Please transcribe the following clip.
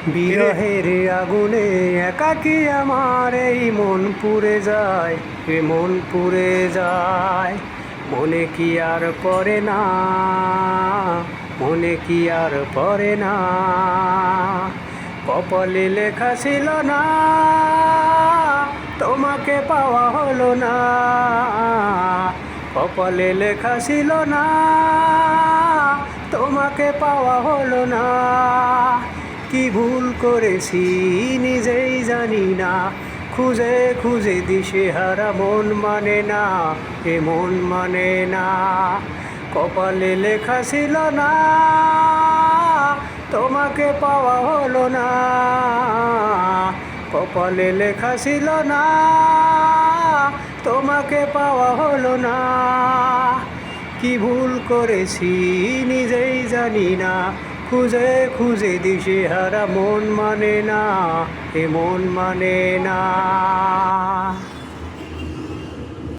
বিরহের আগুনে একাকী আমার এই মন পুড়ে যায়, এ মন পুড়ে যায়। মনে কি আর পড়ে না, মনে কি আর পড়ে না। কপালে লেখা ছিল না, তোমাকে পাওয়া হলো না। কপালে লেখা ছিল না, তোমাকে পাওয়া হলো না। কি ভুল করেছি নিজেই জানি না, খুঁজে খুঁজে দিশেহারা মন মানে না, এ মন মানে না। কপালে লেখা ছিল না, তোমাকে পাওয়া হলো না। কপালে লেখা ছিল না, তোমাকে পাওয়া হলো না। কি ভুল করেছি নিজেই জানি না, খুঁজে খুঁজে দিশেহারা মন মানে না, এ মন মানে না।